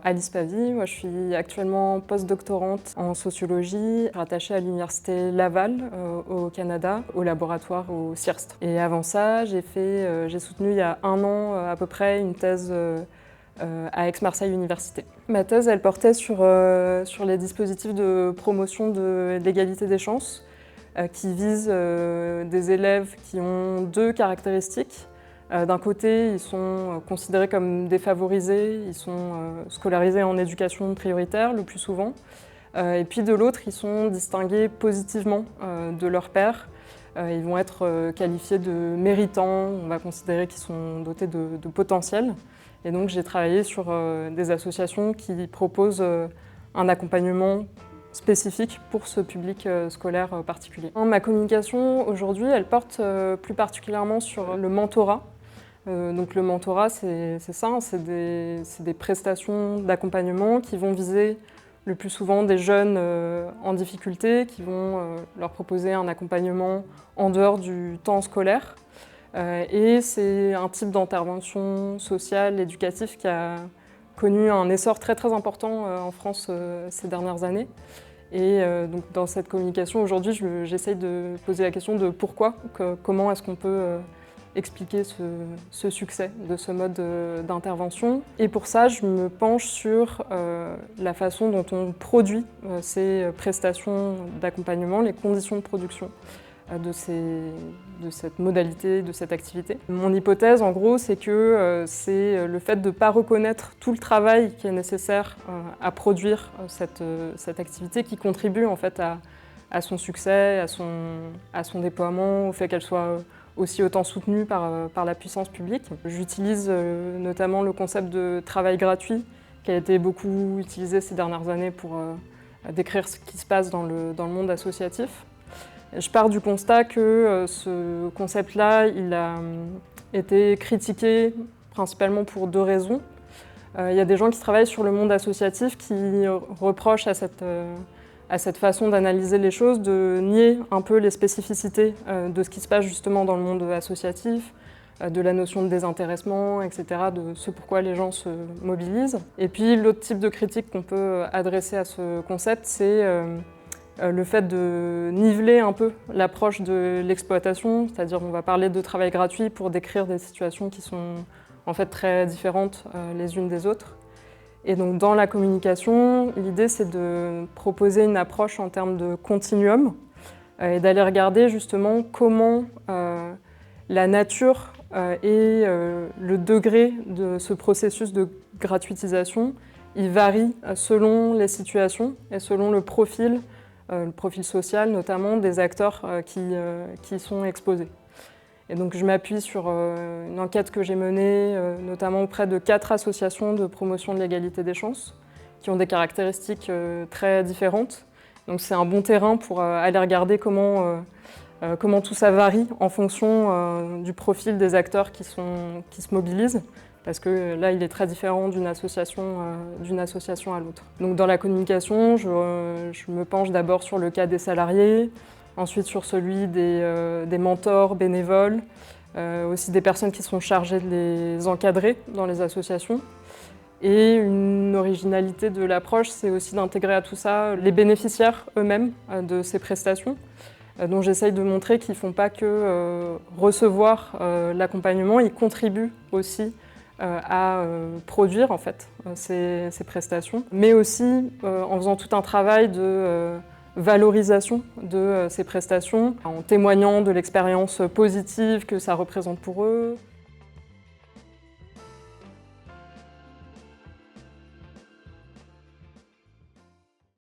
Alice Pavie, moi je suis actuellement post-doctorante en sociologie, rattachée à l'université Laval au Canada, au laboratoire au CIRST. Et avant ça, j'ai soutenu il y a 1 an à peu près une thèse à Aix-Marseille Université. Ma thèse, elle portait sur les dispositifs de promotion de l'égalité des chances qui visent des élèves qui ont 2 caractéristiques. D'un côté, ils sont considérés comme défavorisés, ils sont scolarisés en éducation prioritaire le plus souvent. Et puis de l'autre, ils sont distingués positivement de leurs pairs. Ils vont être qualifiés de méritants, on va considérer qu'ils sont dotés de potentiel. Et donc j'ai travaillé sur des associations qui proposent un accompagnement spécifique pour ce public scolaire particulier. Ma communication aujourd'hui, elle porte plus particulièrement sur le mentorat. Donc le mentorat, c'est ça, c'est des prestations d'accompagnement qui vont viser le plus souvent des jeunes en difficulté, qui vont leur proposer un accompagnement en dehors du temps scolaire. Et c'est un type d'intervention sociale, éducative qui a connu un essor très très important en France ces dernières années. Et donc dans cette communication aujourd'hui, j'essaye de poser la question de pourquoi, comment est-ce qu'on peut expliquer ce succès de ce mode d'intervention. Et pour ça, je me penche sur la façon dont on produit ces prestations d'accompagnement, les conditions de production de cette modalité, de cette activité. Mon hypothèse, en gros, c'est que c'est le fait de ne pas reconnaître tout le travail qui est nécessaire à produire cette activité qui contribue en fait à son succès, à son déploiement, au fait qu'elle soit aussi autant soutenue par la puissance publique. J'utilise notamment le concept de travail gratuit qui a été beaucoup utilisé ces dernières années pour décrire ce qui se passe dans le monde associatif. Je pars du constat que ce concept-là, il a été critiqué principalement pour 2 raisons. Il y a des gens qui travaillent sur le monde associatif qui reprochent à cette façon d'analyser les choses, de nier un peu les spécificités de ce qui se passe justement dans le monde associatif, de la notion de désintéressement, etc., de ce pourquoi les gens se mobilisent. Et puis l'autre type de critique qu'on peut adresser à ce concept, c'est le fait de niveler un peu l'approche de l'exploitation, c'est-à-dire on va parler de travail gratuit pour décrire des situations qui sont en fait très différentes les unes des autres. Et donc dans la communication, l'idée c'est de proposer une approche en termes de continuum et d'aller regarder justement comment la nature et le degré de ce processus de gratuitisation, il varie selon les situations et selon le profil social notamment des acteurs qui sont exposés. Et donc je m'appuie sur une enquête que j'ai menée notamment auprès de 4 associations de promotion de l'égalité des chances qui ont des caractéristiques très différentes. Donc c'est un bon terrain pour aller regarder comment tout ça varie en fonction du profil des acteurs qui se mobilisent. Parce que là, il est très différent d'une association à l'autre. Donc dans la communication, je me penche d'abord sur le cas des salariés, ensuite sur celui des mentors bénévoles, aussi des personnes qui sont chargées de les encadrer dans les associations. Et une originalité de l'approche, c'est aussi d'intégrer à tout ça les bénéficiaires eux-mêmes de ces prestations, dont j'essaye de montrer qu'ils ne font pas que recevoir l'accompagnement, ils contribuent aussi à produire en fait ces prestations, mais aussi en faisant tout un travail de valorisation de ces prestations, en témoignant de l'expérience positive que ça représente pour eux.